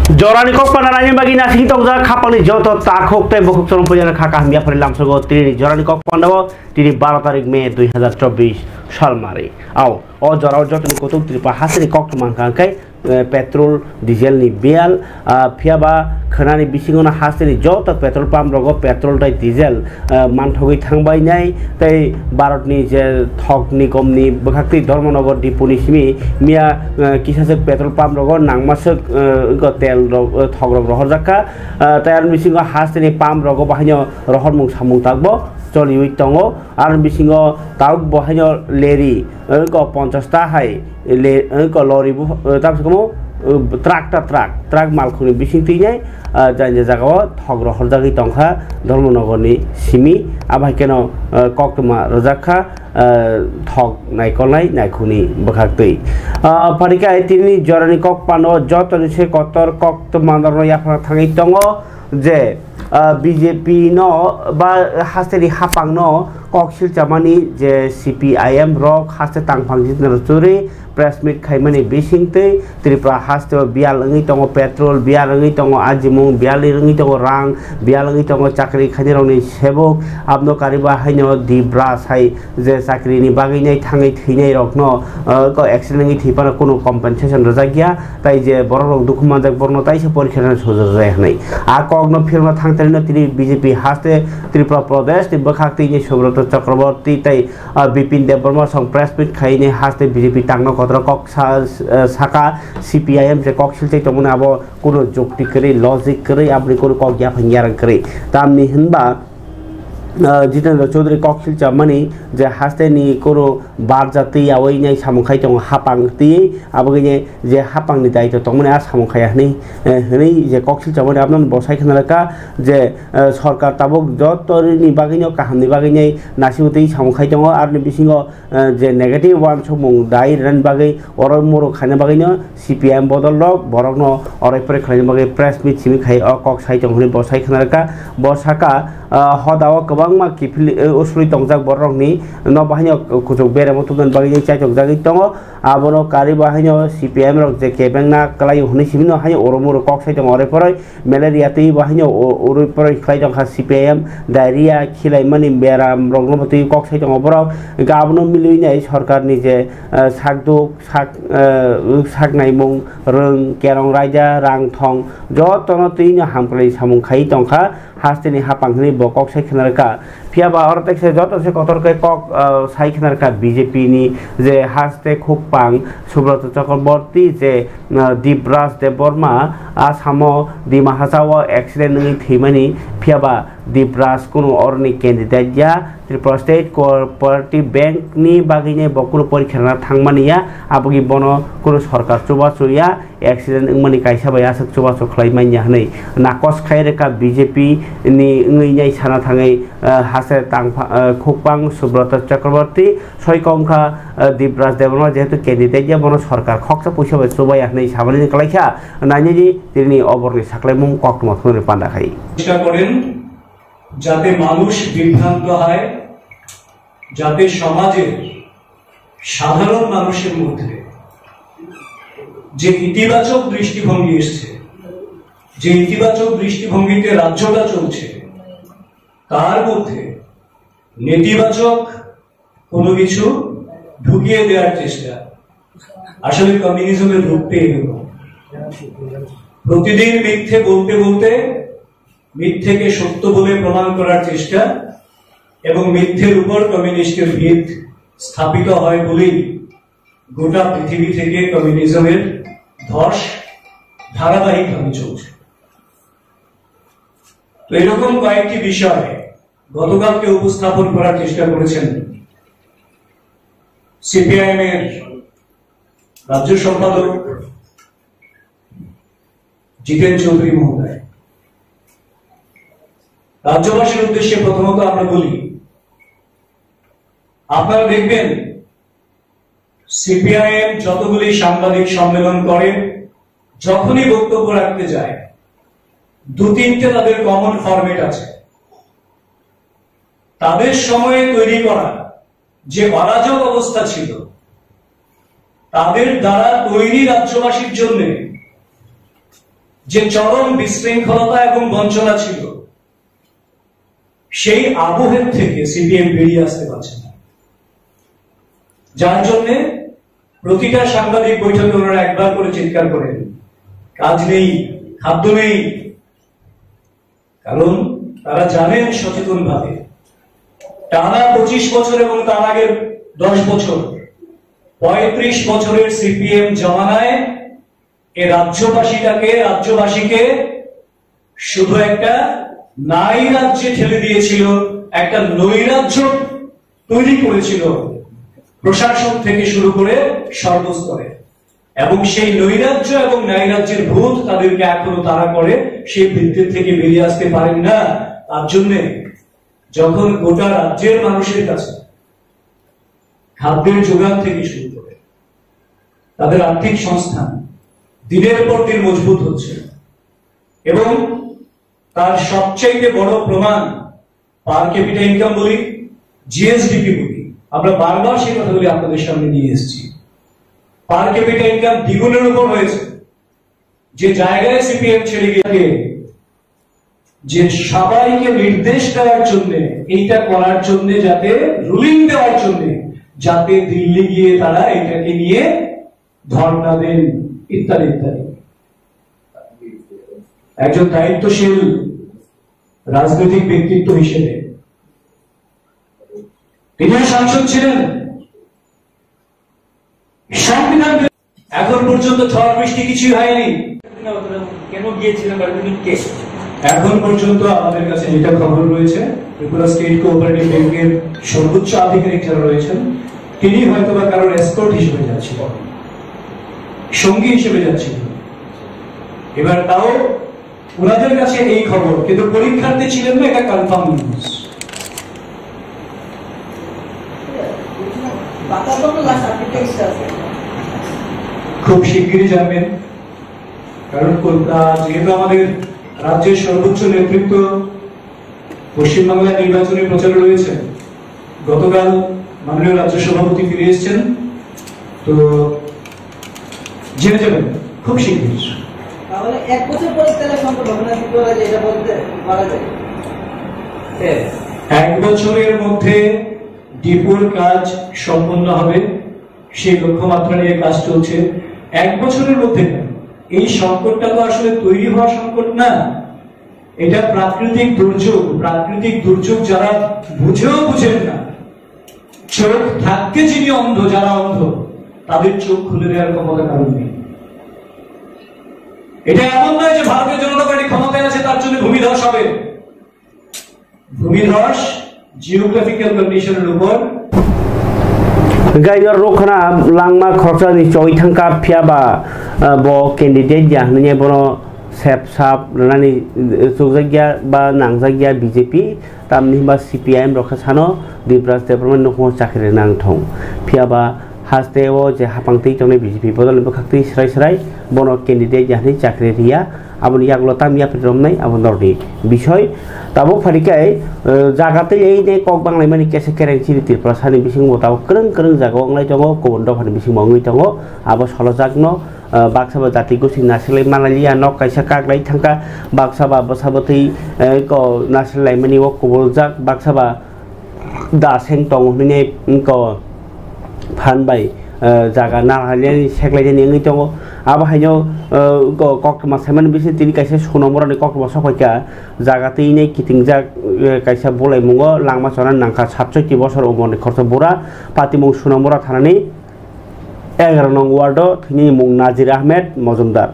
Jorani kok panaranya bagi nasi tong za kapani joto takok te bokuk sono pujana khaka hamia pare lamsogo tiri jorani kok pandawo tiri 12 तारिख Mei 2024 साल मारे आओ और जराव जत नि कोतुक त्रिपा हासनि कक मानखांखाय petrol diesel नि bell फियाबा खनानि बिसिङोना हासनि जत petrol pump रगो petrol ताइ diesel मानथगै थांबाय नाय तै भारतनि जे थक निगमनि बखाक्ति धर्मनगर डिपुनि सिमि मिया किसासे पेट्रोल पाम्प रगो नांमासक ग तेल थक रग रहर जाका तायार बिसिङो हासनि पाम्प रगो बाहायनो रहर मुं सामुं ताकबो चलिउइ तंगो आर बिसिङो ताउक बहायनो लेरी को 50 ता हाय ले को लरि ताबसकमो ट्राक मालखुनि बिसिं तिनाय जाय जागाव थग रहर जागै तंखा धर्मनगरनि सिमि आबायकेनो कक्तमा रजाखा थग नायकलनाय नायखुनि बखाक्तै फारिका तिनि जरानि कक पानो जतनि से कतर कक्तमा दर याफा थाङै तंगो जे बीजेपी नो बा हास्टेरि हापां नो कक्सिल चामानी जे CPIM रक हास्टे तांफांजित नरचुरि प्रेस मीट खाइमानि बिसिंते त्रिपुरा हास्टे बियालंगै तंगो पेट्रोल बियालंगै तंगो आजिमुं बियालंगै तंगो रां बियालंगै तंगो चाकरि खानिरंनि सेबक आबनो कारिबा हायनो दिब्रास हाय जे चाकरिनि बागैनै थाङै थैनाय रकनो को एक्सिडेन्टनि थैपाना कोनो कम्पेनसेसन रजागिया ताइ जे बररक दुखु मानजाक बरनो ताइसे परीक्षा सोजर जायहनै आ कगनो फिरमा थांतरिनो तिनि बीजेपी हास्टे त्रिपुरा प्रदेश ति बखाक्तिनि सुब्रत चक्रवर्ती ताइ बिपिन देबबर्मा सं प्रेस मीट खाइने हास्टे बीजेपी तांनो कतरा कक साका CPIM जे कक्सिल चाहिँ तमुना अब कोनो जुक्ति करे लजिक करे आपनि कोनो कक या फंगियार करे तामनि हिनबा जितेन्द्र चौधरी कक्सिल चामानी जे हास्टेनि कोनो बार जाति आवै नै सामुखाय दं हापांति आबगैने जे हापांनि दायित्व तमने आ सामुखाय हनै हनै जे कक्सिल चामानी आपन बसाय खनारका जे सरकार ताबक जतरिनि बागैनो काहामनि बागैनै नासिउतै सामुखाय दं आरनि बिसिङो जे नेगेटिभ वान समung दाय रन बागै अर मोरो खाने बागैनो CPIM बदल रक बरकनो अरायफोर खाने बागै प्रेस मीट सिमि खाय कक साय दं हनै बसाय खनारका बसाका हदाव गोबांमा किफिल उसुरि तंजाक बररंनि न बाहायनो कुचुक बेरामो तुगन बागै चाइचक जागै दङ आबनो कारि बाहायनो CPIM रक जे केबेंना कलाय हुनै सिमिनो हाय अरमोर कक साइ दङ अरे परै मेलेरिया तै बाहायनो अरै परै खाय दङ CPIM डायरिया खिलाइमानि बेराम रगनो तै कक साइ दङ बराव गाबनो मिलैनाय सरकारनि जे सागदुक सागनायमुं रों केरं रायजा रां थं जतनो तैनो हामख्लै सामुं खाइ दंखा हास्टेनि हापांनि बकक साइखनारका फियाबा अरतेक्से जतसे कतरके कक साइखनारका बीजेपी नि जे हास्टे खुकपां सुब्रत चक्रवर्ती जे दिब्रास देबबर्मा आसामो दिमा हासाव एक्सिडेन्ट नि थैमानि फियाबा दिब्रास कोनो अरनि कैंडिडेट या त्रिपुरा स्टेट कोअपरेटिव बैंक नि बागैने बकुनो परीक्षा थांमानिया आबगि बनो कोनो सरकार चुबाचुया एक्सिडेन्ट इंमानि काइसाबाय आसक चुबाचु खलाइमानिया हनै नाकस खायरेका बीजेपी नि ngैनाय साना थाङै हासे तांफा खुकपां सुब्रत चक्रवर्ती सयकमखा दिब्रास देबबर्मा जेहेतु कैंडिडेट या बनो सरकार खक्सा पैसा बाय चुबाय हनै साबानि कलाइखा नायनि तिनि अबरनि साखलायमुं कक्तमा थुने पान्दाखाय চেষ্টা করেন যাতে মানুষ বিভ্রান্ত হয় যাতে সমাজের সাধারণ মানুষের মধ্যে যে ইতিবাচক দৃষ্টিভঙ্গি এসেছে যে ইতিবাচক দৃষ্টিভঙ্গিতে রাজ্যটা চলছে তার মধ্যে নেতিবাচক কোনো কিছু ঢুকিয়ে দেওয়ার চেষ্টা আসলে কমিউনিজমের রূপ পেয়ে গেল প্রতিদিন মিথ্যে বলতে বলতে মিথ্যেকে সত্য বলে প্রমাণ করার চেষ্টা এবং মিথ্যের উপর কমিউনিস্টের ভিত স্থাপিত হয় বলেই গোটা পৃথিবী থেকে কমিউনিজমের ধস ধারাবাহিকভাবে চলছে তো এরকম কয়েকটি বিষয় গতকালকে উপস্থাপন করার চেষ্টা করেছেন CPIM এর রাজ্য সম্পাদক জিতেন চৌধুরী মহোদয় রাজ্যবাসীর উদ্দেশ্যে প্রথমত আমরা বলি আপনারা দেখবেন CPIM যতগুলি সাংবাদিক সম্মেলন করে যখনই বক্তব্য রাখতে যায় দু তিনটে তাদের কমন ফরম্যাট আছে তাদের সময়ে তৈরি করা যে অরাজক অবস্থা ছিল তাদের দ্বারা তৈরি রাজ্যবাসীর জন্য যে চরম বিশৃঙ্খলতা এবং বঞ্চনা ছিল, সেই আবহের থেকে সিপিএম বেরিয়ে আসতে পারছে না। যার জন্য প্রতিটা সাংবাদিক বৈঠকে ওনারা একবার করে চিৎকার করেন, কাজ নেই, খাদ্য নেই। কারণ তারা জানেন সচেতন ভাবে টানা 25 বছর এবং তার আগের 10 বছর 35 বছরের সিপিএম জমানায় এ রাজ্যবাসীকে শুধু একটা নাই রাজ্যে ঠেলে দিয়েছিল, একটা নৈরাজ্য তৈরি করেছিল প্রশাসন থেকে শুরু করে সর্বস্তরে। এবং সেই নৈরাজ্য এবং নৈরাজ্যের ভূত তাদেরকে এখনো তারা করে, সেই ভিত্তির থেকে বেরিয়ে আসতে পারেন না। তার জন্য যখন গোটা রাজ্যের মানুষের কাছে খাদ্যের যোগান থেকে শুরু করে তাদের আর্থিক সংস্থান দিনের পর দিন মজবুত হচ্ছে, এবং তার সবচেয়ে বড় প্রমাণ পার ক্যাপিটা ইনকাম বলি, জিএসডিপি বলি, আমরা বারবার সেই কথাগুলি আপনাদের সামনে নিয়ে এসেছি। পার ক্যাপিটা ইনকাম দ্বিগুণের উপর হয়েছে। যে জায়গায় সিপিএম ছেড়ে গিয়ে যে সবাইকে নির্দেশ দেওয়ার জন্য, এইটা করার জন্য, যাতে রুলিং দেওয়ার জন্য, যাতে দিল্লি গিয়ে তারা এটাকে নিয়ে ধর্ণা দেন ইত্যাদি ইত্যাদি। একজন দায়িত্বশীল রাজনৈতিক ব্যক্তিত্ব হিসেবে তিনি সাংসদ ছিলেন, সংবিধান এখন পর্যন্ত ঝড় বৃষ্টি কিছুই হয়নি। কেন গিয়েছিলেন? এখন পর্যন্ত আমাদের কাছে যেটা খবর রয়েছে, ত্রিপুরা স্টেট কোঅপারেটিভ ব্যাংকের সর্বোচ্চ আধিকারিক যারা রয়েছেন, তিনি হয়তো বা কারোর এসকর্ট হিসেবে যাচ্ছিল, সঙ্গী হিসেবে যাচ্ছিল। এবার তাও ওনাদের কাছে এই খবর, কিন্তু পরীক্ষার্থী ছিলেন না, এটা কনফার্ম নিউজ। খুব শিগগিরই জানবেন, কারণ যেহেতু আমাদের রাজ্যের সর্বোচ্চ নেতৃত্ব পশ্চিমবাংলায় নির্বাচনী প্রচারে রয়েছে, গতকাল মাননীয় রাজ্য সভাপতি ফিরে এসেছেন, তো জেনে যাবেন খুব শিগগির। তাহলে 1 বছর পরে তাহলে সম্ভব হবে না, যেটা বলতে পারা যায় 1 বছরের মধ্যে ডিপোর কাজ সম্পন্ন হবে, সেই লক্ষ্যমাত্রা নিয়ে কাজ চলছে। 1 বছরের মধ্যে এই সংকটটা তো আসলে তৈরি হওয়া সংকট না, এটা প্রাকৃতিক দুর্যোগ। প্রাকৃতিক দুর্যোগ যারা বুঝেও বুঝেন না, চোখ থাকতে যিনি অন্ধ, যারা অন্ধ, তাদের চোখ খুলে দেওয়ার ক্ষমতা কারণ নেই। এটা এমন নয় যে ভারতীয় জনতা পার্টি ক্ষমতায় আছে তার জন্য ভূমিধস হবে। ভূমিধস জিওগ্রাফিক্যাল কন্ডিশনের উপর गाइडर रोखना लांगमा खरसानि चय थांका फियाबा बो कैंडिडेट जाहननि बनो सेप साप रनानि सुजागिया बा नांजागिया बीजेपी तामनि बा सीपीआईएम रखा सानो दिब्राज डेभलपमेंट नखौ चाखरि नांथं फियाबा हास्तेओ जे हापांति तंनि बीजेपी बदल बखाक्ति सराय बनो कैंडिडेट जाहनि चाखरि रिया आबनि यागलो तामिया फिरमनाय आबनरनि বিষয় তাবো ফারিকাय জাগাতে এই নে কক বাংলাই মানি কেসে কেরেংসি ত্রিপুরা সানি বিসিং মতাও করং করং জাগো अंगलाय दङ गुबुन दफानि बिसिं मंगै दङ आबो सलजागनो बाक्साबा जाति गोसि नासलै मानालिया न कायसा कागलाय थांका बाक्साबा बसाबतै को नासलै मानि वो कुबुलजाक बाक्साबा दासें दङ हने को फानबाय जागा नाहालियानि सेगलायनि नङै दङ आबो हायनो कक्टमा साइमान बिसि तिनि कायसा सोनमरानि कक्टमा सफायका जागातै नै किथिंजा कायसा बलाय मुङो लांमा सना नांखा 67 बছর उमरनि खरसा बोरा पातिमुं सोनमरा थानानै 11 नং वार्डो थैनि मुं नाजिर आहमेद मजुमदार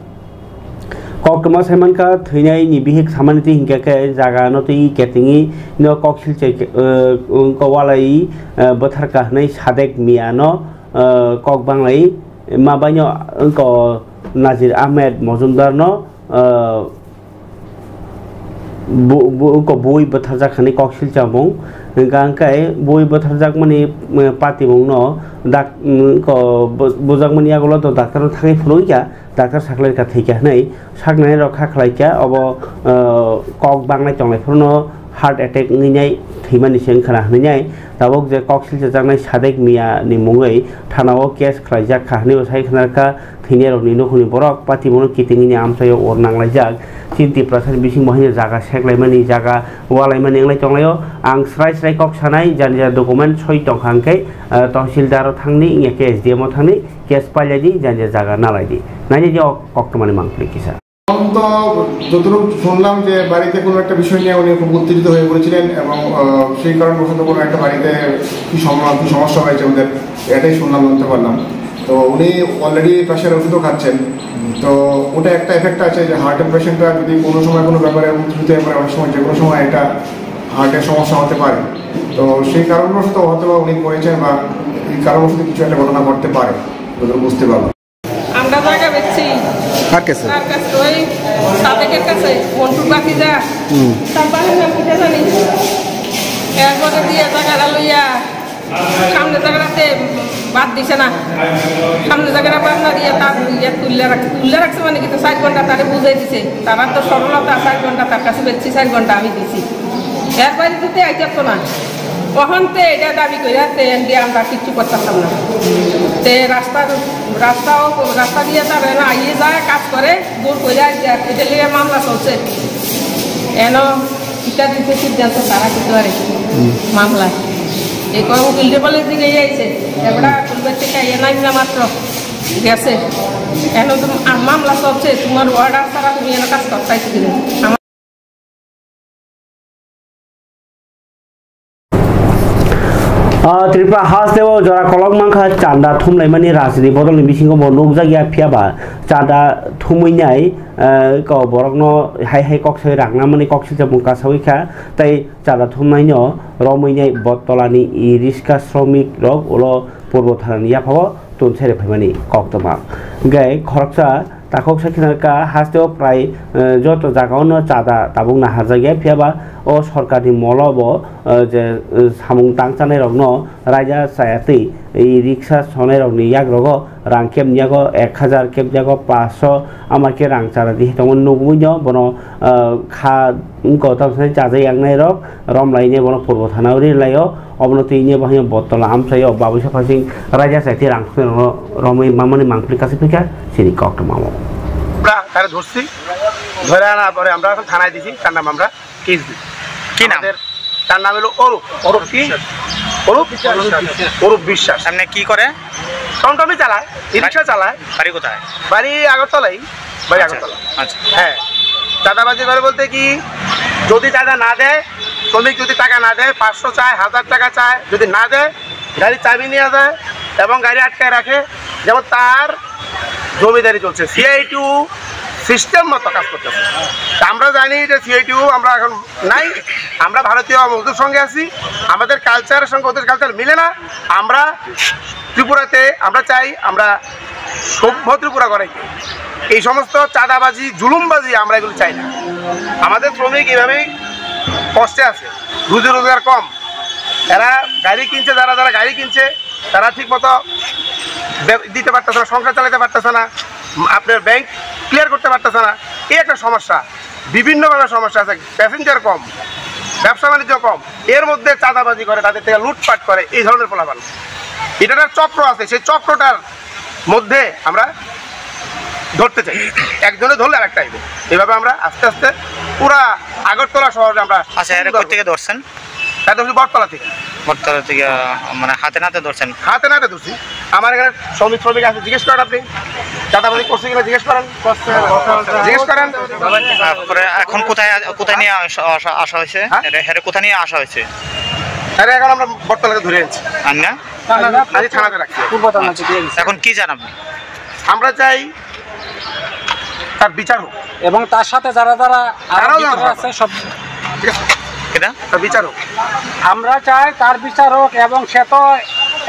कक्टमा साइमानका थैनायनि बिहिक सामानिति हिंगाके जागा नतै केतिंनि न कक्सिलचे कवालाई बथारका हनै सादेक मियानो कक बांलाई माबायनो को नाजिर आहमेद मजुमदार नो को बय बथारजाक हनै कक्सिल चामुं गांकाय बय बथारजाक माने पातिमुं नो डाक को बुजाक माने आगोला तो डाक्टर थाङै फुलैया डाक्टर साखलाय का थैका हनै साखनाय रखा खलायका अब कक बांलाई तंलायफोरनो हार्ट एटेक निनाय थैमानि सेंखना हनिनाय दाबक जे कक्सिल जानाय सादेक मिया नि मुङै थानाव केस खालायजाक खाहनि साइ खनारका थैनायरनि नखुनि बरक पातिमनो कितिंनि आमसायाव अर नांलायजाक चिन्ति प्रसाद बिसिं महिने जागा सेकलायमानि जागा वालायमानि एंलाय तंलायो आं स्राय स्राय कक सानाय जानिजा डकुमेन्ट सय टंखांकै तहसिलदार थांनि इंयाके एसडीएम थांनि केस पाइलायदि जानिजा जागा नालायदि नायनि जे कक्टमानि मांफ्रि किसा তো যতটুকু শুনলাম যে বাড়িতে কোনো একটা বিষয় নিয়ে উনি খুব উত্তেজিত হয়ে পড়েছিলেন এবং সেই কারণবশত কোনো একটা বাড়িতে কি সমস্যা হয়েছে ওদের এটাই শুনলাম, জানতে পারলাম। তো উনি অলরেডি প্রেশার ওষুধও খাচ্ছেন, তো ওটা একটা এফেক্ট আছে যে হার্টের পেশেন্টরা যদি কোনো সময় কোনো ব্যাপারে উত্তেজিত হয়ে পড়ে অনেক সময় যে কোনো সময় এটা হার্টের সমস্যা হতে পারে। তো সেই কারণবশত হয়তো বা উনি করেছেন বা এই কারণবশত কিছু একটা ঘটনা ঘটতে পারে, বুঝতে পারলাম। আমরা জায়গা বেচছি তার কাছে ওই সাদেকের কাছে মন্টুর বাকি যা তার বাড়ির নাম কি জানি এরপরে দিয়ে জায়গাটা লইয়া সামনে জায়গাটাতে বাদ দিছে না, সামনে জায়গাটা বাদ না দিয়ে তার ইয়ে তুললে রাখছে মানে কিন্তু 4 ঘন্টা তারে বুঝাই দিছে। তারা তো সরলতা 4 ঘন্টা তার কাছে বেচছি, 4 ঘন্টা আমি দিছি, এরপরে দিতে আইতো না। তখন তো এটা দাবি করে দিয়ে আমরা কিচ্ছু করতাম না। তে রাস্তা দিয়ে তার আইয়ে যায় কাজ করে দূর করে এটা নিয়ে মামলা চলছে। এন এটা দিতে সিদ্ধান্ত তারা কিন্তু আর মামলায় এই কয় উকিল বলে দিকে যাইছে এবার তুলবে থেকে ইয়ে নাই না মাত্র গেছে। এন মামলা চলছে, তোমার অর্ডার ছাড়া তুমি এনে কাজ করতেছি কিনা। त्रिपुरा हास्टेव जरा कलक मांखा चांदा थुमलायमानि राजनीति बदलनि बिसिंखौ नुकजागिया फियाबा चांदा थुमैनाय क बरकनो हाय हाय कक्सै रांनामानि कक्सिल मुका सावैखा ताई चांदा थुमनायनो रमैनाय बतलानि इ रिक्सा श्रमिक रक उलो पूर्वथारानि याफाव तुनसेरे फैमानि कक्तमा गाय खरकसा ताखक साखिनारका हास्टेव प्राय जत जागावनो चांदा ताबुंना हाजागिया फियाबा ओ सरकारनि मलब जे सामुं तांचानाय रगनो राजा सायाति এই রিক্সা সনে রগনি ইয়াক রগ রাং কেমনিয়াগ 1000 কেমনিয়াগ 500 আমাকে রাং চারা দি তমন নুগুইন বন খা গতামসাই চাজাই আগনাই রগ রমলাইনে বন পূর্ব থানাউরি লাইও অবনতিনে বহিয়া বতলা আমসাইও বাবুসা ফাসিং রাজা সাইতি রাং রমই মামনি মাংফলি কাছে ফিকা সিরি কক্ট মামো আমরা তারে ধরছি, ধরে আনার পরে আমরা এখন থানায় দিছি, তার নাম আমরা কেস দিই। কি নাম? তার নাম হলো অরূপ কি অরূপ বিশ্বাস। আপনি কি করে? টমটমি চালায়, রিক্সা চালায়। বাড়ি কোথায়? বাড়ি আগরতলাই। বাড়ি আগরতলা। আচ্ছা, হ্যাঁ। চাঁদাবাজি করে বলতে কি, যদি চাঁদা না দেয়, শ্রমিক যদি টাকা না দেয়, 500 চায়, 1000 টাকা চায়, যদি না দেয় গাড়ির চাবি নিয়ে যায় এবং গাড়ি আটকায় রাখে। যেমন তার জমিদারি চলছে, সিআইটিউ সিস্টেম মতো কাজ করতেছে। আমরা জানি যে সিআইটিউ আমরা এখন নাই, আমরা ভারতীয় মজদুর সঙ্গে আছি, আমাদের কালচারের সঙ্গে ওদের কালচার মিলে না। আমরা ত্রিপুরাতে আমরা চাই আমরা সভ্য ত্রিপুরা করাই, এই সমস্ত চাঁদাবাজি জুলুমবাজি আমরা এগুলো চাই না। আমাদের শ্রমিক এভাবেই কষ্টে আছে, রুজি রোজগার কম, এরা গাড়ি কিনছে, যারা যারা গাড়ি কিনছে তারা ঠিক মতো দিতে পারতেছে না, সংসার চালাতে পারতেছে না, আপনার ব্যাংক ক্লিয়ার করতে পারতেছে না। এই একটা সমস্যা, বিভিন্নভাবে সমস্যা আছে। প্যাসেঞ্জার কম, ব্যবসা বাণিজ্য কম, এর মধ্যে চাঁদাবাজি করে, তাদের থেকে লুটপাট করে, এই ধরনের পোলাপান। এটার চক্র আছে, সেই চক্রটার মধ্যে আমরা ধরতে চাই। একজনে ধরলে আরেকটা আইবে, এইভাবে আমরা আস্তে আস্তে পুরা আগরতলা শহরে আমরা। আচ্ছা, এর কোথা থেকে ধরছেন? তাই ধরছি বটতলা থেকে। বটতলা থেকে মানে হাতে নাতে ধরছেন? হাতে নাতে ধরছি। আমার এখানে শ্রমিক আছে, জিজ্ঞেস করেন আপনি চাঁদাবাজি করছে কিনা, জিজ্ঞেস করেন। এখন কোথায় নিয়ে আসা হয়েছে? কোথায় নিয়ে আসা হয়েছে? আরে এখন আমরা বটতলাকে ধরে আনছি, না আজ থানাতে রাখছি। এখন কি জান আপনি? আমরা চাই তার বিচার হোক এবং তার সাথে যারা আছে সব বিচার হোক। আমরা চাই তার বিচার হোক, এবং সে তো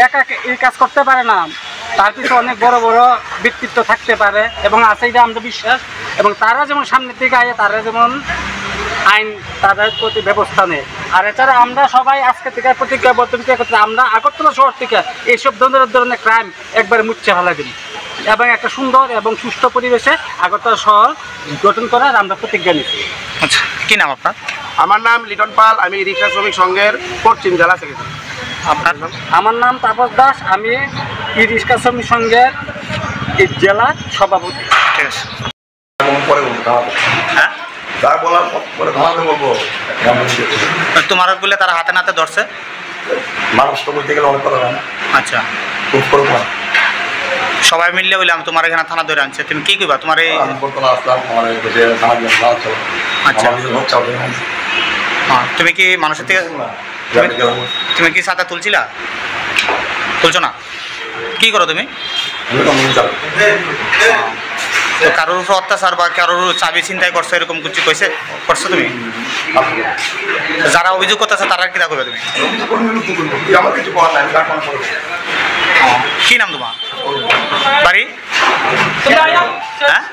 একা এই কাজ করতে পারে না, তার পিছনে অনেক বড় বড় ব্যক্তিত্ব থাকতে পারে এবং আছে যে আমরা বিশ্বাস। এবং তারা যেমন সামনের দিকে আয়, তারা যেমন আইন তাদের প্রতি ব্যবস্থা নেয়। আর এছাড়া আমরা সবাই আজকে থেকে প্রতিজ্ঞাবদ্ধ করতে, আমরা আগরতলা শহর থেকে এইসব ধরনের ক্রাইম একবারে মুছে ফেলা দিই এবং একটা সুন্দর এবং সুস্থ পরিবেশে আগরতলা শহর গঠন করার আমরা প্রতিজ্ঞা নিচ্ছি। আচ্ছা, কি নাম আপনার? আমার নাম লিটন পাল, আমি রিক্সা শ্রমিক সংঘের পশ্চিম জেলা সেক্রেটারি। আপনার নাম? আমার নাম তাপস দাস, আমি ই রিক্সা শ্রমিক সংঘের জেলা সভাপতি। ঠিক আছে। হ্যাঁ তোমার বলে তারা হাতে নাতে ধরছে? মানুষ তো বলতে গেলে অনেক কথা হয় না। আচ্ছা, খুব করে বলা। সবাই মিললে বললাম তোমার এখানে থানা ধরে আনছে, তুমি কি কইবা? তোমার এই আমি বলতো না, আসলাম আমার দেশে থানা দিয়ে আসলাম। আচ্ছা। হ্যাঁ, তুমি কি মানুষের থেকে তুমি কি ছাতা তুলছিলা? তুলছো না? কি করো তুমি? তো কারোর উপর অত্যাচার বা কারোর চাবি ছিনতাই করছো এরকম কিছু করছো তুমি? যারা অভিযোগ করতেছে তারা কি করবে তুমি? আমার কিছু করার নাই, কি নাম তোমার? বাড়ি? হ্যাঁ,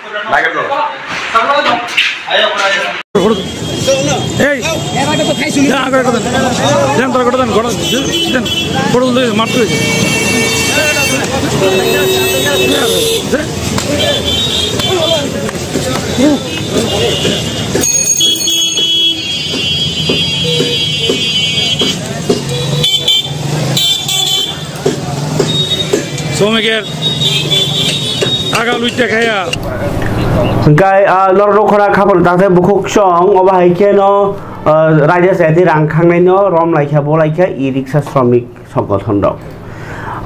শ্রমিকের টাকা লুইটা খাইয়া গাই লরখরা খাবল তাতে বুকুক সং অবাহাইকে ন রাজ্য সাথে রাং খাंनाय न रम लाइखा बलाइखा इ रिक्सा श्रमिक संगठन दं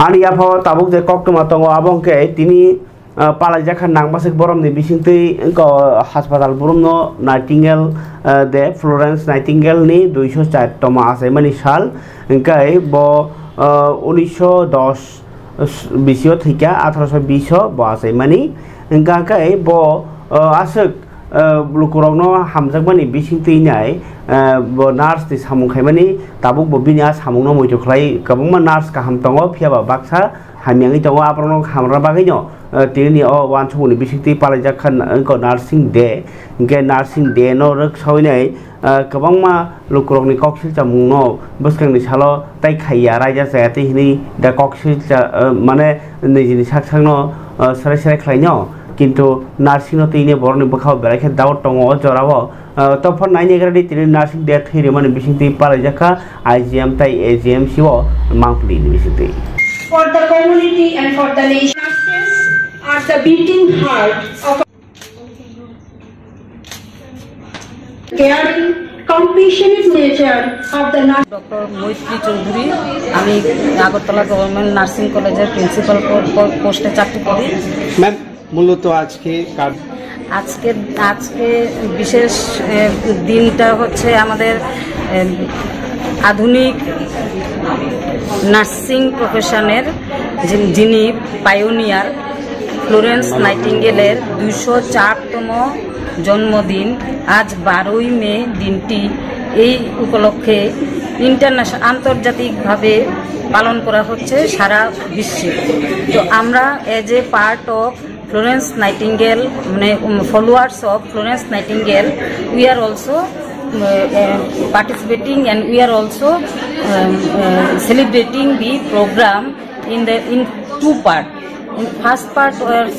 आनि आफावा ताबुक जे कक्टमा दङ आबंके तिनि पालाय जाखा नांबासिक बरमनि बिसिंतै हासपाताल बुरुमनो नाइटिंगेल दे फ्लोरेंस नाइटिंगेल नि 204 तमा आसे मानि साल गाय ब 1910 बिसियो थैका 1820 ब आसे मानि गाय ब आसक लुकुरंनो हामजाकमानि बिसिंतैनाय नार्स नि सामुंखायमानि ताबुक बबिनि सामुंनो मैथख्लाय गोबांमा नार्स गाहाम दङ फियाबा बाक्सा हामियाङै दङ आप्रनो हामरा बागैनो तिनि वानसमुनि बिसिंतै पालायजाखा नार्सिं डे इंके नार्सिं डे नो रक सावैनाय गोबांमा लुकुरंनि कक्सिल जामुंनो बसखांनि सालो ताइ खाइया रायजा जायातै हिनि दा कक्सिल माने नैजिनि साकसांनो सराय सराय खालायनो किन्तु नार्सिंग तीने बरनि बखाव बेराखे दाउट दङ जराव तफर 9 तिनि नार्सिंग डे थैरे माने बिसिंतै पालायजाखा आइजिएम ताइ एजिएम सिओ मांगप्लि बिसिंतै for the community and for the nation. Nurses are the beating heart of caring, compassionate nature of the nurse. Doctor মৈত্রী চৌধুরী, আমি আগরতলা গভর্নমেন্ট নার্সিং কলেজের প্রিন্সিপাল পোস্টে চাকরি করি। ম্যাম, মূলত আজকে বিশেষ দিনটা হচ্ছে আমাদের আধুনিক নার্সিং প্রফেশনের যিনি পায়োনিয়ার ফ্লোরেন্স নাইটিঙ্গেলের 204তম জন্মদিন। আজ 12ই মে দিনটি এই উপলক্ষে আন্তর্জাতিকভাবে পালন করা হচ্ছে সারা বিশ্বে। তো আমরা as a part of Florence Nightingale, followers of Florence Nightingale, we are also participating and we are also celebrating the program in two parts. In first part was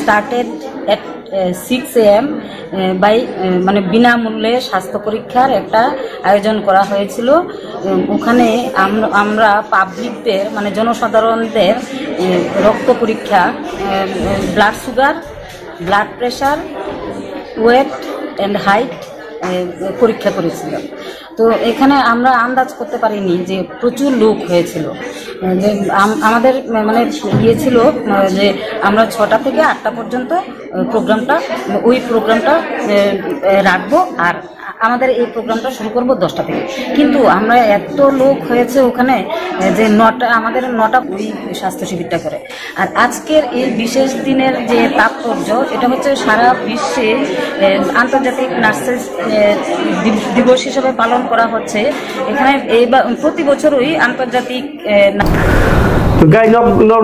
started at 6 AM by মানে বিনামূল্যে স্বাস্থ্য পরীক্ষার একটা আয়োজন করা হয়েছিল। ওখানে আমরা পাবলিকদের মানে জনসাধারণদের রক্ত পরীক্ষা, blood sugar, blood pressure, weight and height পরীক্ষা করেছিলাম। তো এখানে আমরা আন্দাজ করতে পারিনি যে প্রচুর লোক হয়েছিল। যে আমাদের মানে ইয়ে ছিল যে আমরা 6টা থেকে 8টা পর্যন্ত ওই প্রোগ্রামটা রাখবো, আর আমাদের এই প্রোগ্রামটা শুরু করবো 10টা থেকে। কিন্তু আমরা এত লোক হয়েছে ওখানে যে আমাদের 9টা ওই স্বাস্থ্য শিবিরটা করে। আর আজকের এই বিশেষ দিনের যে তাৎপর্য, এটা হচ্ছে সারা বিশ্বে আন্তর্জাতিক নার্সেস দিবস হিসেবে পালন করা হচ্ছে। এখানে প্রতি বছরই আন্তর্জাতিক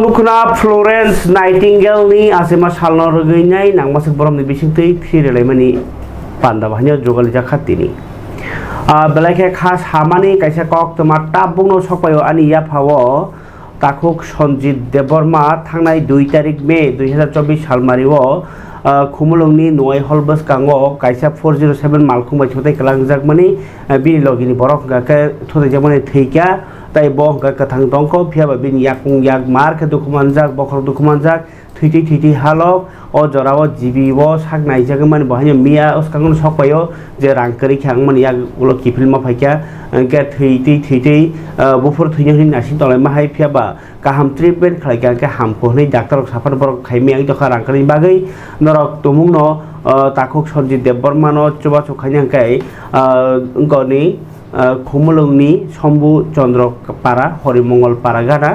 नुखुना फ्लोरेंस नाइटिंगेल नि आसेमा सालनो रगैनाय नांमासक बरमनि बिसिंतै थिरेलायमानि पान्दा बाहानियाव जगालि जाखातिनि बेलाखे खास हामानि कायसा कक तमा ताबुंनो सकपायो आनि याफावो ताखुक सन्जित देबबर्मा थांनाय 2 तारिख मे 2024 सालमारिओ खुमुलुंगनि नय हलबस कांगो कायसा 407 मालखुं बायथोथाय कलांगजाकमानि बिनि लगिनि बरक गाके थोदैजामानि थैका ताई बो गाके थां दंको फियाबा बिनि याकुं याक मारके दुखुमानजाक बखर दुखुमानजाक थैथै हालक ओ जराव जीबीओ सागनाय जागमानि बहाय मिया उसकांगन सकपायो जे रांकरि खांगमानि याक उलो किफिलमा फायका के थैथै बुफुर थैनि नासिन तलाय माहाय फियाबा गाहाम ट्रिटमेन्ट खालायगा के हामखौनै डाक्टर साफार बर खायमिया दखा रांकरि बागै नरक तुमुंनो ताखुक सन्जित देबबर्मानो चुबा चुखायनांकाय गनि खुमुलुंगनि शम्भु चन्द्र पारा हरिमंगल पारा गाना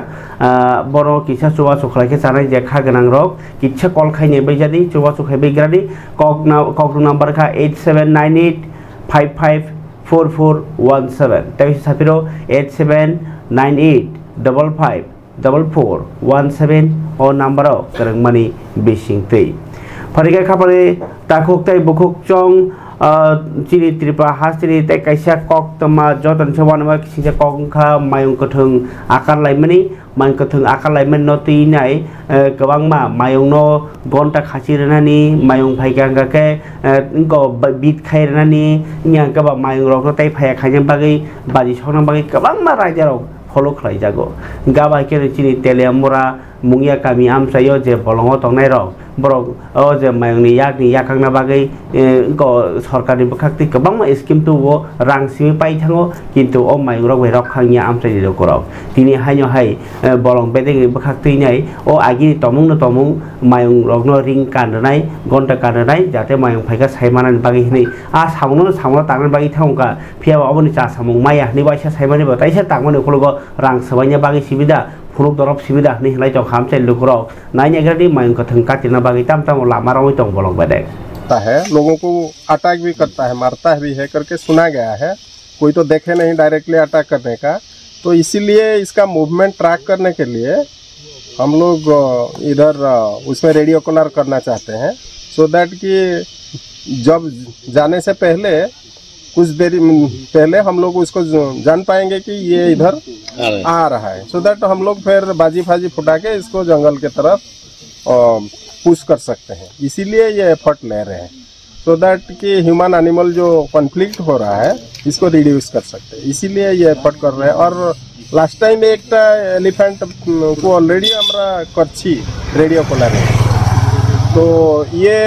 बर किसा चुबा चुखायके जानाय जे खागोनां रक किच्छा कल खायनाय बैजानि चुबा चुखाय बैग्रानि कक नाम्बार का 8798554417 ताइस साफिरो 8798554417 ओ नम्बराव गरंमानि बेसिंतै फरिगा खापाले ताखुक ताइ बुखुक चंग चिरि त्रिपा हासिरि ताइ कायसा कक तमा जतन सेवानवा किसिजा ककखा मायं कथों आकार लाइमनि मायं कथों आकार लाइमन नतिनाय गोबांमा मायंनो घन्टा खासिरनानि मायं फायगांगाके इनको बिट खायरनानि इया गबा मायं रक ताइ फाया खायजों बागै बाजि सौना बागै गोबांमा रायजारक फलो खालाय जागो गाबा के चिनि तेलेमरा मुंगिया कामी आमसायो जे बलंग तंनाय रक बरक ओ जे मायंनि याकनि याकांना बागै इनको सरकारनि बखाक्ति गोबांमा स्किम तुबो रां सिमि पाइ थाङो किन्तु ओ मायं रक रक खांनिया आमसाय जकराव तिनि हायनो हाय बलंग बेदेंनि बखाक्तिनाय ओ आगि तमुं मायं रकनो रिं काननाय घन्टा काननाय जाते मायं फायगा सायमानानि बागै हनै आ सावनो तांनानि बागै थांगा फियाबा अबनि चा सामुं माया नि बायसा सायमानि बताइसा तांमानि खलगो रां सबायनि बागै सिबिदा फुरुक दरब सिबिदा नि हलाय तो खामसे लुकराव नायनेगरनि मायं कथं काटिना बागै ताम लामाराव तो बलंग बेदे है लोगों को अटैक भी करता है मारता भी है करके सुना गया है कोई तो देखे नहीं डायरेक्टली अटैक करने का तो इसीलिए इसका मूवमेंट ट्रैक करने के लिए हम लोग इधर उसमें रेडियो कॉलर करना चाहते हैं सो दैट कि जब जाने से पहले कुछ देरी पहले हम लोग उसको जान पाएंगे कि ये इधर आ रहा है सो दैट हम लोग फिर बाजी फाजी फुटा के इसको जंगल के तरफ पुश कर सकते हैं इसीलिए ये एफर्ट ले रहे हैं सो दैट कि ह्यूमन एनिमल जो कॉन्फ्लिक्ट हो रहा है इसको रिड्यूस कर सकते हैं इसीलिए ये एफर्ट कर रहे हैं और लास्ट टाइम एक एलिफेंट को ऑलरेडी हमरा करছি रेडियो कॉलर तो ये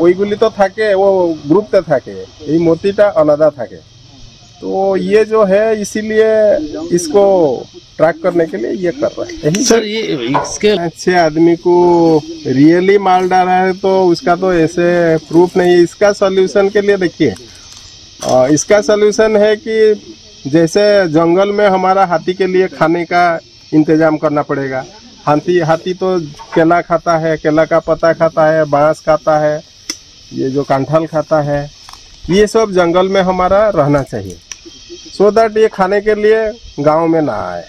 ওইগুলি তো থাকে वो ग्रुपते থাকে এই মতিটা আলাদা থাকে तो ये जो है इसीलिए इसको ट्रैक करने के लिए ये कर रहा है सर ये इसके अच्छे आदमी को रियली मार डाला है तो उसका तो ऐसे प्रूफ नहीं है इसका सॉल्यूशन के लिए देखिए इसका सॉल्यूशन है कि जैसे जंगल में हमारा हाथी के लिए खाने का इंतजाम करना पड़ेगा हाथी तो केला खाता है केला का पत्ता खाता है बांस खाता है ये जो कांठल खाता है ये सब जंगल में हमारा रहना चाहिए सो दैट ये खाने के लिए गांव में ना आए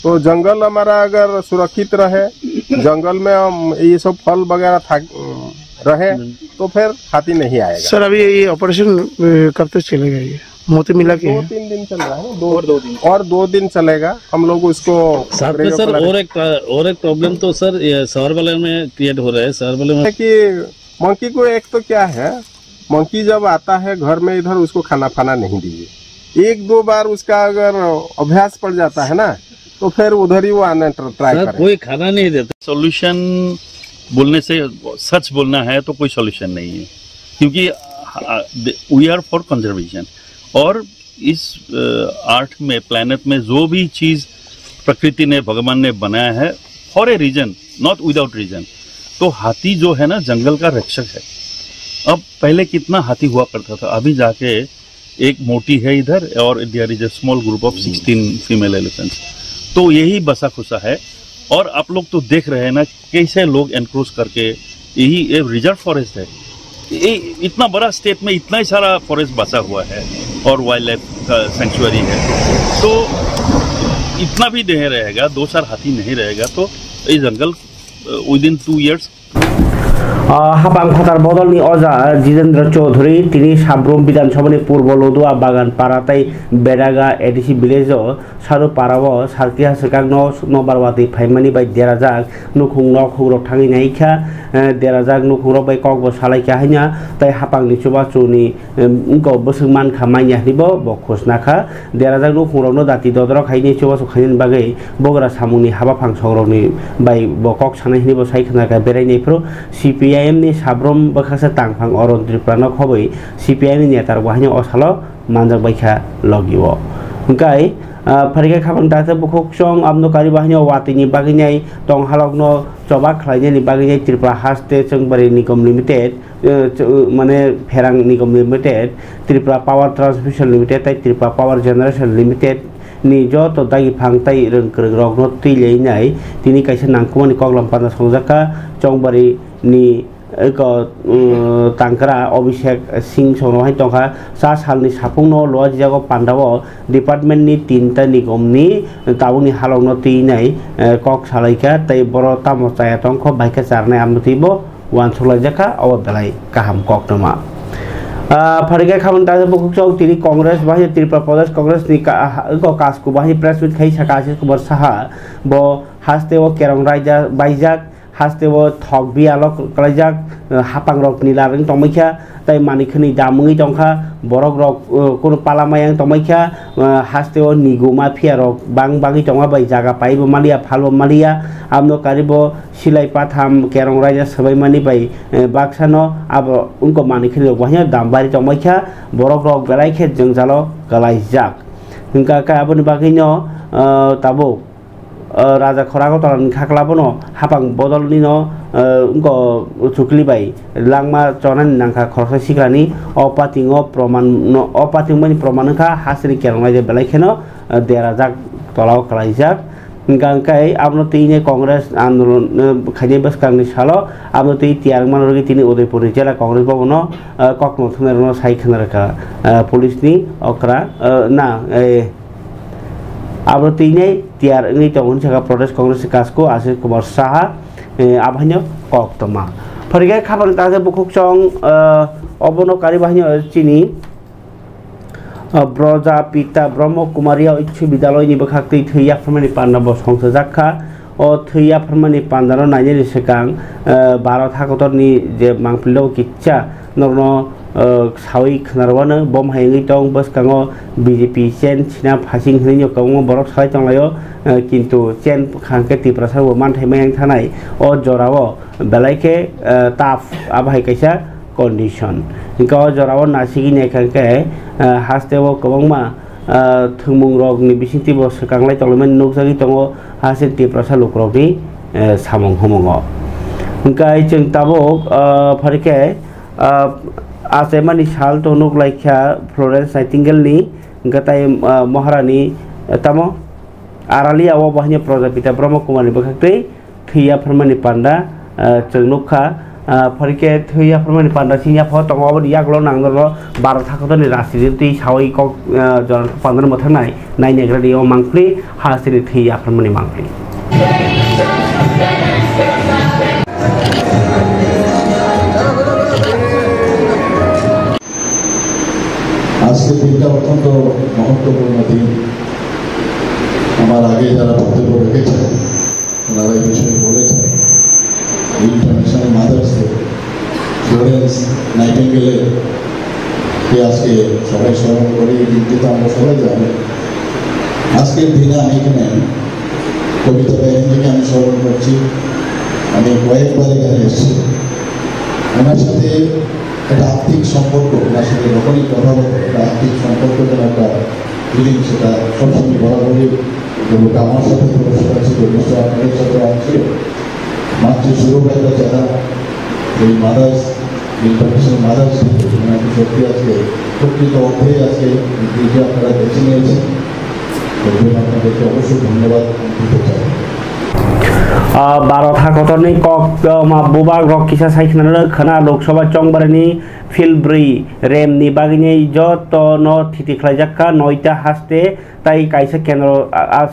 तो जंगल हमारा अगर सुरक्षित रहे जंगल में हम ये सब फल वगैरह रहे तो फिर हाथी नहीं आएगा सर अभी ये ऑपरेशन कब तक चलेगा ये मोती मिला के 2-3 दिन चल रहा है दो दिन चलेगा हम लोग उसको सर और एक प्रॉब्लम तो सर शहर वाले में क्रिएट हो रहा है शहर वाले में कि मंकी को एक तो क्या है मंकी जब आता है घर में इधर उसको खाना फाना नहीं दीजिए 1-2 बार उसका अगर अभ्यास पड़ जाता है ना तो फिर उधर ही वो आने ट्राई करे कोई खाना नहीं देता सॉल्यूशन बोलने से सच बोलना है तो कोई सॉल्यूशन नहीं है क्योंकि वी आर फॉर कंजर्वेशन और इस आर्ट में प्लैनेट में जो भी चीज़ प्रकृति ने भगवान ने बनाया है for a reason not without reason तो हाथी जो है ना जंगल का रक्षक है अब पहले कितना हाथी हुआ करता था अभी जाके एक मोटी है इधर और there is a small group of 16 female elephants तो यही बसा खुसा है और आप लोग तो देख रहे हैं ना कैसे लोग एनक्रोच करके यही रिजर्व फॉरेस्ट है इतना बड़ा स्टेट में इतना ही सारा फॉरेस्ट बचा हुआ है और वाइल्ड लाइफ का सेंचुरी है तो इतना भी नहीं रहेगा 2-4 हाथी नहीं रहेगा तो ये जंगल विदिन 2 years হাপাং ফাতার বদলনি অজা জিতেন্দ্র চৌধুরী তিনি সাব্রুম বিধানসভানি পূর্ব লদুয়া বাগান পাড়াতাই বেড়াগা ADC village Saroo পারাব সারকিয়া সেকাং নবারওয়াতি ফাইমানি by দেরাজাক নুখুং নখুংরক থাঙি নাইখা দেরাজাक নুখুংরক by ককব सालायखा हाइना ताई हापांनि चुबाचुनि उनखौ बोसों मानखा माइया हनिबो बखस नाखा देराजाक नुखुंरकनो दाति ददरक हाइनि चुबाचु खाइनि बागै बगरा सामुंनि हाबाफां सौरकनि बाय बकक सानाय हनिबो सायखनागा बेरायनायफ्रो CPIM नि साब्रम बखासे तांफां अरन त्रिपुरानो खबै CPIM नि नेतार बाहायनि असालो मानजाक बायखा लगियो ओंखाय फारिखा खाबां दाथे बुखुकसं आमनोकारि बाहायनि वातिनि बागैनाय तं हालकनो चबाक खालायनायनि बागैनाय त्रिपुरा हास्ते चंबारि निगम लिमिटेड माने फेरां Nigam limited Tripura power transmission limited ताई त्रिपुरा पावर जनरेशन लिमिटेड नि जत दागि फांताई रंक्रग रगनो तैलायनाय तिनि कायसे नांकुमानि कगलामपाना संजाका चंबारि नि तांकरा अभिषेक सिंह सोनोहाय तंखा सा सालनि साफुंनो लजिजागो पान्डावो डिपार्टमेंटनि तीनटा निगमनि ताबुनि हालौनो तैनाय कक सालायखा ताई बर तामचाया तंख बाइका चारनाय आमनतिबो वानसलायजाखा अव बेलाय गाहाम ककनमा फारिखा खामन दाजे बुकुचौ तिनि कांग्रेस बाहि त्रिपुरा प्रदेश कांग्रेस नि कासको बाहि प्रेस मिट खाइ सका आशिष कुमार साहा बो हास्तेओ केरं रायजा बाइजाक हास्तेओ थक बियालक कलाइजाक हापांरक निलारं तमैखा ताई मानिखनि दामुङै तंखा बरक रक कोनो पालामायां तमैखा हास्तेओ निगुमा फियारक बांगै तंगा बाय जागा पाइबो मालिया फालबो मालिया आमनो कारिबो सिलाइ पाथाम केरं रायजा सबायमानि बाय बाक्सानो अब उनको मानिखनि वहाय दामबारि तमैखा बरक रक बेलायखे जोंजालो गलाइजाक हिंका का आबनि बागैनो ताबो राजा खरागो तरान खाख्लाबोनो हापां बदलनिनो उनको चुक्लिबाय लांमा चनानि नांखा खरसा सिग्रानि अपातिङो प्रमाण अपातिङमानि प्रमाणखा हासिनि केरंलाय बेलायखेनो देराजाक तलाव कलाइजाक गांकाय आमनो तिने कांग्रेस आंदोलन खाइने बसकांनि सालो आमनो ति तियारमान रगि तिनि उदयपुर जिल्ला कांग्रेस भवनो ककनो थुनेरनो साइखनारका पुलिसनि अकरा ना अब तीने तियार इंगै तंगन साखा प्रदेश कांग्रेस कासको आशिष कुमार साहा आबाहन्य कक्तमा फरिगा खाबां दाजे बुकुकसं अबनो कारि बाहन्य चिनि ब्रजा पिता ब्रह्म कुमारिया उच्च विद्यालयनि बखाक्ति थैया फरमानि पान्डाब संसजाखा अ थैया फरमानि पान्डानो नायनि सिगां 12 थाखोतरनि जे मांफिलदो किच्चा नरनो सावै खनारवानो बम हायङै दं बसकाङो बीजेपी चेन छिना फासिं हनैनि कङो बरक साय तंलायो किन्तु चेन खांके तिप्रासाव मानथायमायां थानाय अ जरावो बेलायखे ताफ आबाहाय कैसा कंडीशन इनका जरावो नासिगि नायखांके हास्तेवो कबंमा थुमुं रगनि बिसिंति बस कांलाय तंलायमन नुकजागि दङ हासे तिप्रासा लुक्रगनि सामं हमङो इनका जों ताबो फारिके आसेमानि साल तो नुक लाइखा फ्लोरेंस नाइटिंगेलनि गताय महारानी तमो आराली आव बाहनि प्रजापिता ब्रह्म कुमारनि बखाक्तै थैया फरमानि पान्डा चंनुखा फरिके थैया फरमानि पान्डा सिनिया फ तंगाव यागलो नांगलो 12 थाखोतनि रासिरि सावै कक जन पान्डा मथानाय नायनेग्रानि अ मांफ्लि हासिरि थैया फरमानि मांफ्लि আজকে দিনটা অত্যন্ত মহত্বপূর্ণ দিন আমার আগে যারা বক্তব্য রেখেছেন ওনারা এই বিষয়ে বলেছেন ইন্টারন্যাশনাল মাদার্স ডে ফ্লোরেন্স নাইটিঙ্গেলের কে আজকে সবাই স্মরণ করে এই দিনটি তো আমরা সবাই জানি আজকের দিনে আমি এখানে কবিতা ব্যায়ামকে আমি স্মরণ করছি আমি কয়েকবার এখানে এসেছি ওনার সাথে একটা আর্থিক সম্পর্ক ওনার সাথে যখনই কথা বলতে একটা আর্থিক সম্পর্ক যেন একটা ফিলিং সেটা সবসময় বরাবরই যেটা আমার সাথে পুরস্কার ছিল নিশ্চয় আপনাদের সাথে আছে মাত্র শুরুবেলা যারা এই মাদার্স ইন্টারন্যাশনাল মাদার্স ওনাকে সত্যি আজকে প্রকৃত অর্থেই আজকে দিকে আপনারা বেছে নিয়েছেন আপনাদেরকে অবশ্যই ধন্যবাদ দিতে চাই 12 थाखतरनि कक बुबाग रक किसा साइखना खना लोकसभा चंबारनि फिलब्रि रेमनि बागिनि जत न थितिख्लाइजाक्का 9टा हास्ते ताई काइसा केन्द्र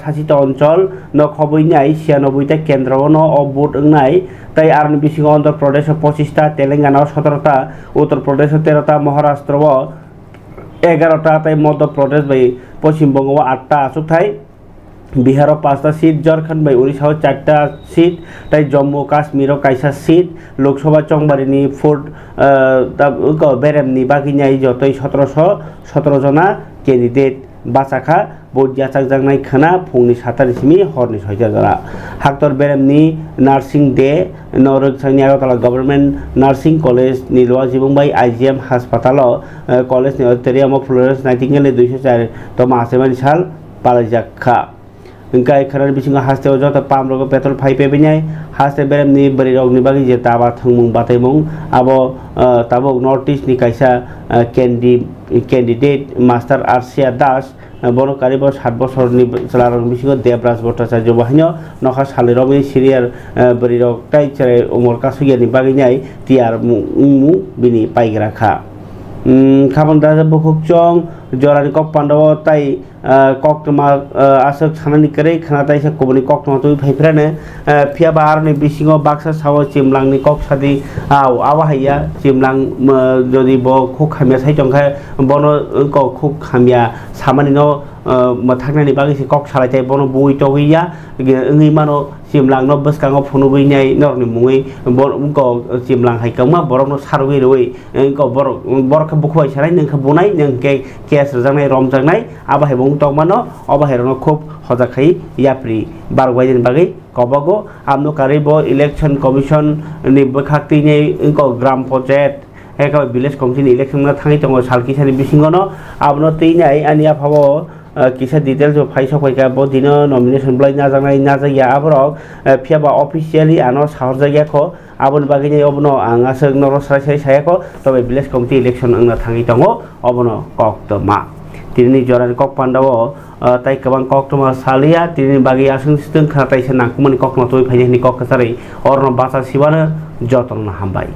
शासित अंचल न खबैनाय 96टा केन्द्र न अबोट अंगनाय ताई आरनि बिसिंग आंध्र प्रदेश 25टा तेलेंगाना 17टा उत्तर प्रदेश 13टा महाराष्ट्र 11टा ताई मध्य प्रदेश बाई पश्चिम बंग 8टा आसुकथाय बिहार 5टा सीट झारखंड बाई उड़ीसा 4टा सीट ताई जम्मू काश्मीर काइसा सीट लोकसभा चंबारिनि फुट बेरेमनि बागिनाय जतई 1717 जना कैंडिडेट बाचाखा भोट जाचाकजांनाय खोना फुंनि 7टासिम हरनि 6टा जना हाक्टर बेरेमनि नार्सिं डे नरगसांनि आगरतला गवर्नमेंट नार्सिं कलेज नि लजिबंबाई आईजीएम हासपाताल कलेज नि ऑडिटोरियम फ्लोरेंस नाइटिंगेल 204 तम आसेमानि साल पालाइजाखा इंकाय खरार बिसिंग हास्ते जत पामरग पेट्रोल फाइपेबिनाय हास्ते बेरेमनि बरिरगनि बागि जे ताबा थंमुं बाथायमुं आबो ताबो नॉर्थ ईस्ट नि काइसा कैंडिडेट मास्टर आरसिया दास बनो कारिब 7 बछरनि चलारं बिसिंग देवराज भट्टाचार्य बाहायनो नखा सालिरमनि सिरियर बरिरग ताइ चरे उमर कासुगियानि बागिनाय टिआर मुं बिनि पाइग्राखा खाबन दाजा बखुकचं जरानि कक पांडव ताई कक्टमा आसक सानानि करे खाना ताइसा कोबनि कक्टमा तुइ फाइफ्राने फिया बारनि बिसिंग बाक्सा साव चिमलांनि कक सादि आव आवाहाया चिमलां जदि ब खुक खामिया साइटंखा बनो खुक खामिया सामानि न मथाकनानि बागिसे कक सालायथाय बनो बुइ तगैया ओंगै मानो चिमलां न बसकांग फनुबैनाय नरनि मुङै ब चिमलां हाइकामा बरनो सारगै रoi क बरख बुखबाय साराय नोंखा बुनाय नोंके केस रजांनाय रमजांनाय आबाहायबं तगमानो अबाहायरनो खूब हजाखाय याप्रि बारगवायनि बागै कबागो आमनो कारिब इलेक्शन कमिशन नि बखाक्तिनि ग्राम पंचायत एक विलेज कमिटी इलेक्शन थाङै दङ सालकिसानि बिसिङनो आबनो तैनाय आनि आफावो किसा डिटेल्स फाइस फैका ब दिन नमिनेशन ब्लाइ नाजांनाय नाजाया आबरक फियाबा ऑफिशियली आनो साहर जायगाखौ आबन बागिनि अबनो आंगासो नर सरासरि सायाखौ तबे विलेज कमिटी इलेक्शन अंना थाङै दङ अबनो कक्टमा तिनि जरानि कक पांडव ताइ गोबां कक्टमा सालिया तिनि बागि आसुं सिथों खाताइसे नांकुमनि कक्टमा तय फाइनि कक कसारै अरन बासा सिबानो जतन हामबाय।